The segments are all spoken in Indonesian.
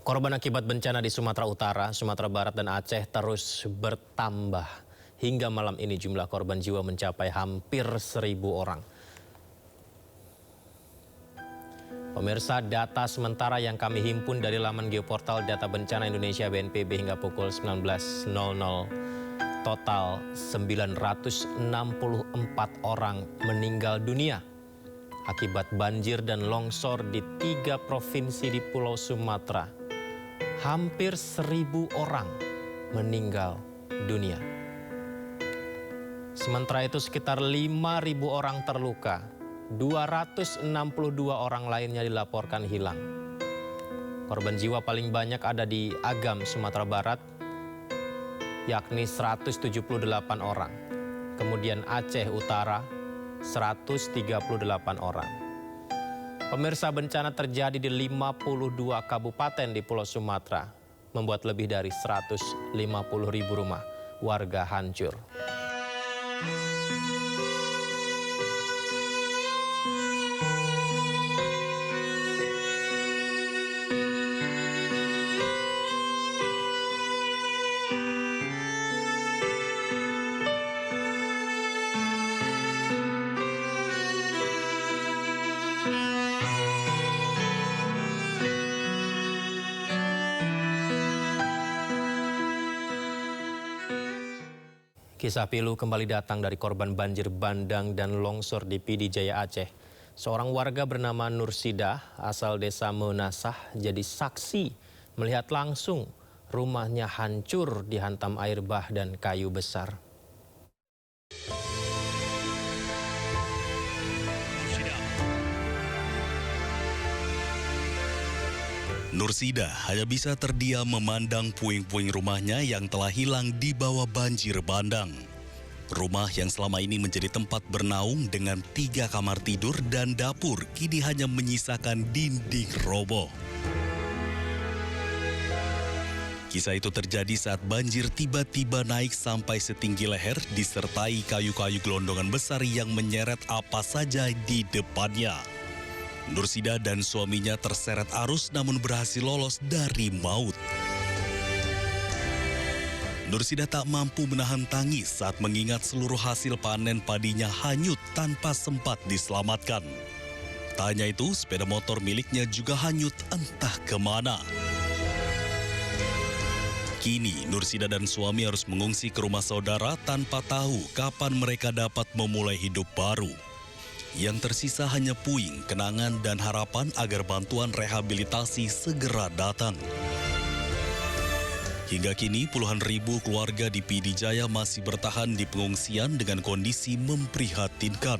Korban akibat bencana di Sumatera Utara, Sumatera Barat, dan Aceh terus bertambah. Hingga malam ini jumlah korban jiwa mencapai hampir 1.000 orang. Pemirsa, data sementara yang kami himpun dari laman geoportal Data Bencana Indonesia BNPB hingga pukul 19.00, total 964 orang meninggal dunia akibat banjir dan longsor di 3 provinsi di Pulau Sumatera. Hampir 1.000 orang meninggal dunia. Sementara itu sekitar 5.000 orang terluka, 262 orang lainnya dilaporkan hilang. Korban jiwa paling banyak ada di Agam, Sumatera Barat, yakni 178 orang. Kemudian Aceh Utara, 138 orang. Pemirsa, bencana terjadi di 52 kabupaten di Pulau Sumatera, membuat lebih dari 150.000 rumah warga hancur. Kisah pilu kembali datang dari korban banjir bandang dan longsor di Pidi Jaya Aceh. Seorang warga bernama Nursidah asal desa Menasah jadi saksi melihat langsung rumahnya hancur dihantam air bah dan kayu besar. Nursidah hanya bisa terdiam memandang puing-puing rumahnya yang telah hilang di bawah banjir bandang. Rumah yang selama ini menjadi tempat bernaung dengan 3 kamar tidur dan dapur kini hanya menyisakan dinding roboh. Kisah itu terjadi saat banjir tiba-tiba naik sampai setinggi leher disertai kayu-kayu gelondongan besar yang menyeret apa saja di depannya. Nursidah dan suaminya terseret arus namun berhasil lolos dari maut. Nursidah tak mampu menahan tangis saat mengingat seluruh hasil panen padinya hanyut tanpa sempat diselamatkan. Tak hanya itu, sepeda motor miliknya juga hanyut entah kemana. Kini, Nursidah dan suami harus mengungsi ke rumah saudara tanpa tahu kapan mereka dapat memulai hidup baru. Yang tersisa hanya puing, kenangan, dan harapan agar bantuan rehabilitasi segera datang. Hingga kini puluhan ribu keluarga di Pidi Jaya masih bertahan di pengungsian dengan kondisi memprihatinkan.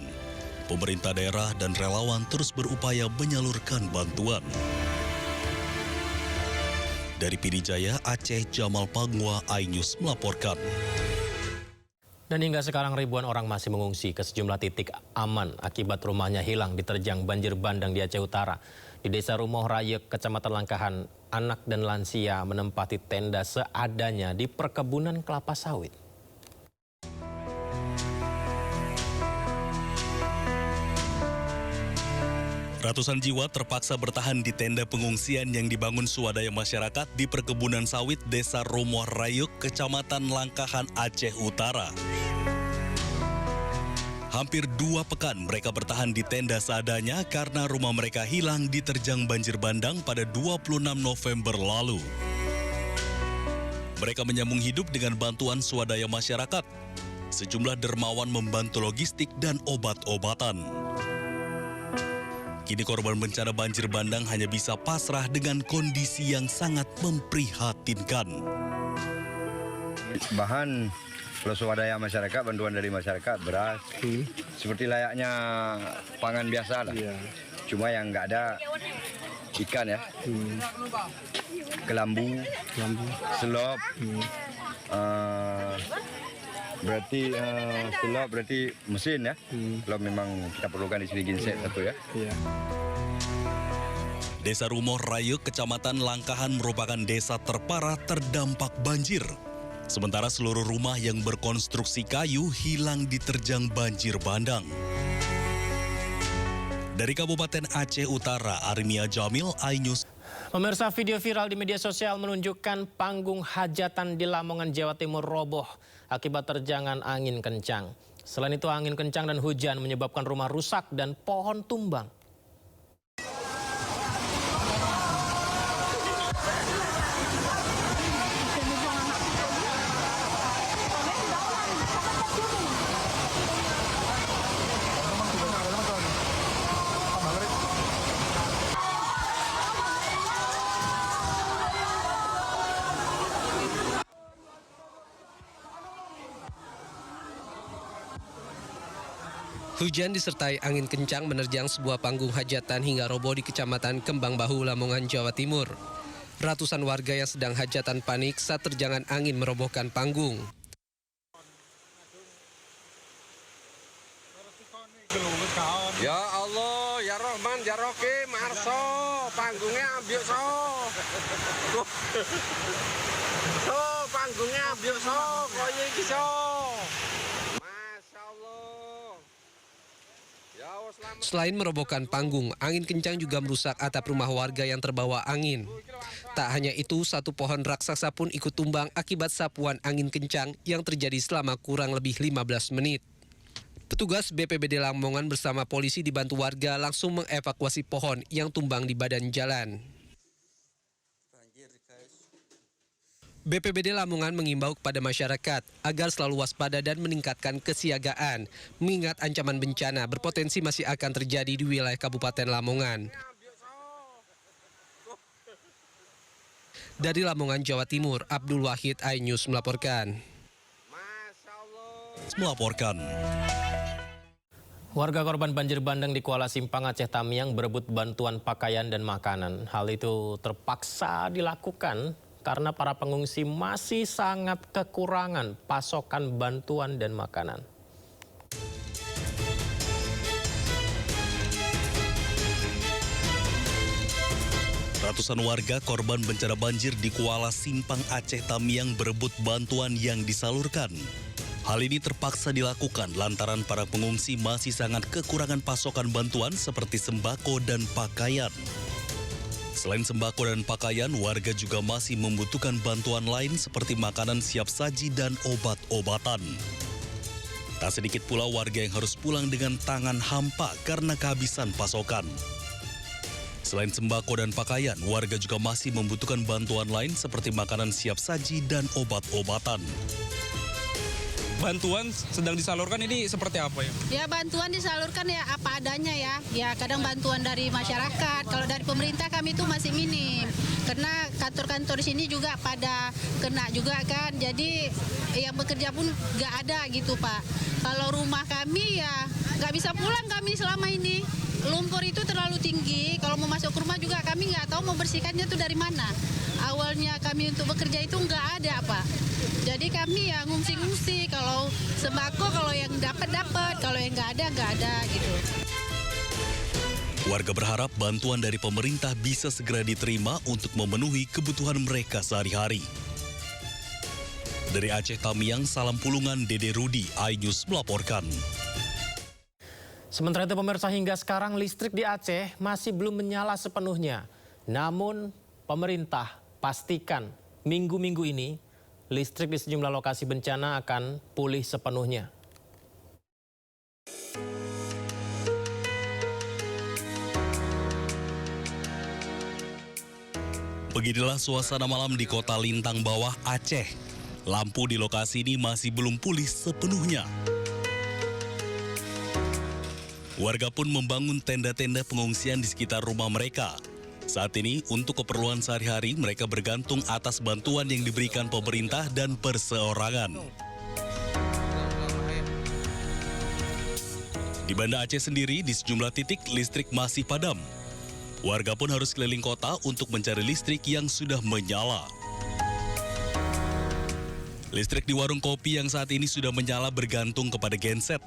Pemerintah daerah dan relawan terus berupaya menyalurkan bantuan. Dari Pidi Jaya, Aceh, Jamal Pangwa, iNews melaporkan. Dan hingga sekarang ribuan orang masih mengungsi ke sejumlah titik aman akibat rumahnya hilang diterjang banjir bandang di Aceh Utara. Di Desa Rumoh Rayek, Kecamatan Langkahan, anak dan lansia menempati tenda seadanya di perkebunan kelapa sawit. Ratusan jiwa terpaksa bertahan di tenda pengungsian yang dibangun swadaya masyarakat di perkebunan sawit Desa Rumoh Rayek, Kecamatan Langkahan, Aceh Utara. Hampir 2 pekan mereka bertahan di tenda seadanya karena rumah mereka hilang diterjang banjir bandang pada 26 November lalu. Mereka menyambung hidup dengan bantuan swadaya masyarakat. Sejumlah dermawan membantu logistik dan obat-obatan. Kini korban bencana banjir bandang hanya bisa pasrah dengan kondisi yang sangat memprihatinkan. Bahan kalau swadaya masyarakat, bantuan dari masyarakat, beras, seperti layaknya pangan biasa lah. Cuma yang nggak ada ikan ya, kelambu, selop, berarti mesin ya. Kalau memang kita perlukan di sini genset satu ya. Desa Rumoh Rayek, Kecamatan Langkahan merupakan desa terparah terdampak banjir. Sementara seluruh rumah yang berkonstruksi kayu hilang diterjang banjir bandang. Dari Kabupaten Aceh Utara, Armia Jamil, iNews. Pemirsa, video viral di media sosial menunjukkan panggung hajatan di Lamongan, Jawa Timur roboh akibat terjangan angin kencang. Selain itu, angin kencang dan hujan menyebabkan rumah rusak dan pohon tumbang. Hujan disertai angin kencang menerjang sebuah panggung hajatan hingga roboh di Kecamatan Kembang Bahu, Lamongan, Jawa Timur. Ratusan warga yang sedang hajatan panik saat terjangan angin merobohkan panggung. Ya Allah, ya Rahman, ya Rohim, Arso, panggungnya ambil so. So, panggungnya ambil so, koyo iki so. Masya Allah. Ya Allah, selamat. Selain merobohkan panggung, angin kencang juga merusak atap rumah warga yang terbawa angin. Tak hanya itu, satu pohon raksasa pun ikut tumbang akibat sapuan angin kencang yang terjadi selama kurang lebih 15 menit. Petugas BPBD Lamongan bersama polisi dibantu warga langsung mengevakuasi pohon yang tumbang di badan jalan. BPBD Lamongan mengimbau kepada masyarakat agar selalu waspada dan meningkatkan kesiagaan, mengingat ancaman bencana berpotensi masih akan terjadi di wilayah Kabupaten Lamongan. Dari Lamongan, Jawa Timur, Abdul Wahid, iNews melaporkan. Warga korban banjir bandang di Kuala Simpang, Aceh Tamiang berebut bantuan pakaian dan makanan. Hal itu terpaksa dilakukan karena para pengungsi masih sangat kekurangan pasokan bantuan dan makanan. Ratusan warga korban bencana banjir di Kuala Simpang, Aceh Tamiang berebut bantuan yang disalurkan. Hal ini terpaksa dilakukan lantaran para pengungsi masih sangat kekurangan pasokan bantuan seperti sembako dan pakaian. Selain sembako dan pakaian, warga juga masih membutuhkan bantuan lain seperti makanan siap saji dan obat-obatan. Tak sedikit pula warga yang harus pulang dengan tangan hampa karena kehabisan pasokan. Selain sembako dan pakaian, warga juga masih membutuhkan bantuan lain seperti makanan siap saji dan obat-obatan. Bantuan sedang disalurkan ini seperti apa ya? Ya, bantuan disalurkan ya apa adanya ya. Ya kadang bantuan dari masyarakat. Kalau dari pemerintah kami itu masih minim. Karena kantor-kantor di sini juga pada kena juga kan. Jadi yang bekerja pun nggak ada gitu Pak. Kalau rumah kami ya nggak bisa pulang kami selama ini. Lumpur itu terlalu tinggi. Kalau mau masuk ke rumah juga kami nggak tahu mau bersihkannya itu dari mana. Awalnya kami untuk bekerja itu nggak ada Pak. Jadi kami ya ngungsi-ngungsi, kalau sembako kalau yang dapat, kalau yang nggak ada gitu. Warga berharap bantuan dari pemerintah bisa segera diterima untuk memenuhi kebutuhan mereka sehari-hari. Dari Aceh Tamiang, Salam Pulungan, Dede Rudi, iNews melaporkan. Sementara itu pemirsa, hingga sekarang listrik di Aceh masih belum menyala sepenuhnya. Namun pemerintah pastikan minggu-minggu ini listrik di sejumlah lokasi bencana akan pulih sepenuhnya. Beginilah suasana malam di Kota Lintang Bawah, Aceh. Lampu di lokasi ini masih belum pulih sepenuhnya. Warga pun membangun tenda-tenda pengungsian di sekitar rumah mereka. Saat ini, untuk keperluan sehari-hari, mereka bergantung atas bantuan yang diberikan pemerintah dan perseorangan. Di Banda Aceh sendiri, di sejumlah titik listrik masih padam. Warga pun harus keliling kota untuk mencari listrik yang sudah menyala. Listrik di warung kopi yang saat ini sudah menyala bergantung kepada genset.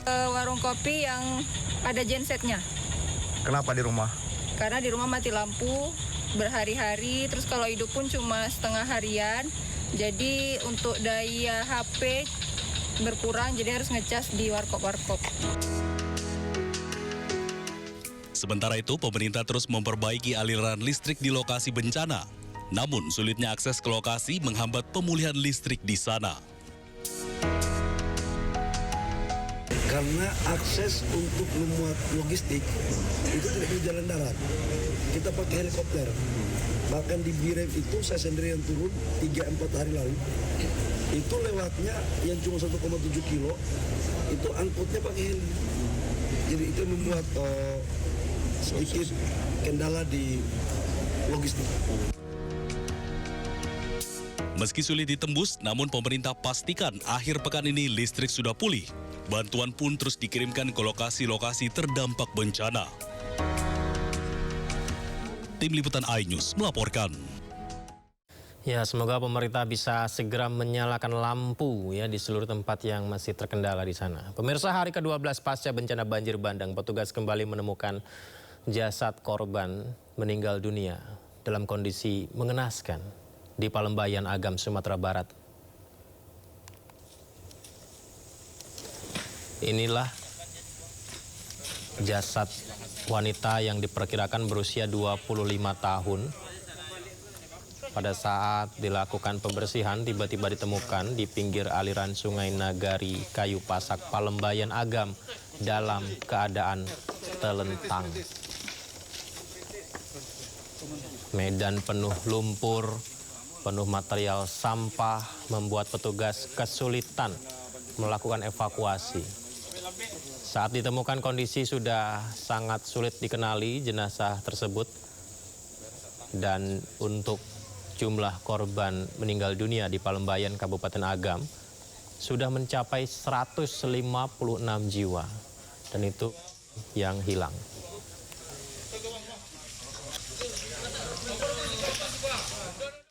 Warung kopi yang ada gensetnya. Kenapa di rumah? Karena di rumah mati lampu berhari-hari, terus kalau hidup pun cuma setengah harian. Jadi untuk daya HP berkurang, jadi harus ngecas di warkop-warkop. Sementara itu, pemerintah terus memperbaiki aliran listrik di lokasi bencana. Namun, sulitnya akses ke lokasi menghambat pemulihan listrik di sana. Karena akses untuk memuat logistik itu tidak di jalan darat. Kita pakai helikopter. Bahkan di Birem itu saya sendiri yang turun 3-4 hari lalu. Itu lewatnya yang cuma 1,7 kilo, itu angkutnya pakai heli. Jadi itu membuat sedikit kendala di logistik. Meski sulit ditembus, namun pemerintah pastikan akhir pekan ini listrik sudah pulih. Bantuan pun terus dikirimkan ke lokasi-lokasi terdampak bencana. Tim Liputan iNews melaporkan. Ya, semoga pemerintah bisa segera menyalakan lampu ya di seluruh tempat yang masih terkendala di sana. Pemirsa, hari ke-12 pasca bencana banjir bandang, petugas kembali menemukan jasad korban meninggal dunia dalam kondisi mengenaskan di Palembayan, Agam, Sumatera Barat. Inilah jasad wanita yang diperkirakan berusia 25 tahun. Pada saat dilakukan pembersihan, tiba-tiba ditemukan di pinggir aliran Sungai Nagari, Kayu Pasak, Palembayan, Agam, dalam keadaan telentang. Medan penuh lumpur, penuh material sampah, membuat petugas kesulitan melakukan evakuasi. Saat ditemukan kondisi sudah sangat sulit dikenali jenazah tersebut. Dan untuk jumlah korban meninggal dunia di Palembayan, Kabupaten Agam sudah mencapai 156 jiwa. Dan itu yang hilang.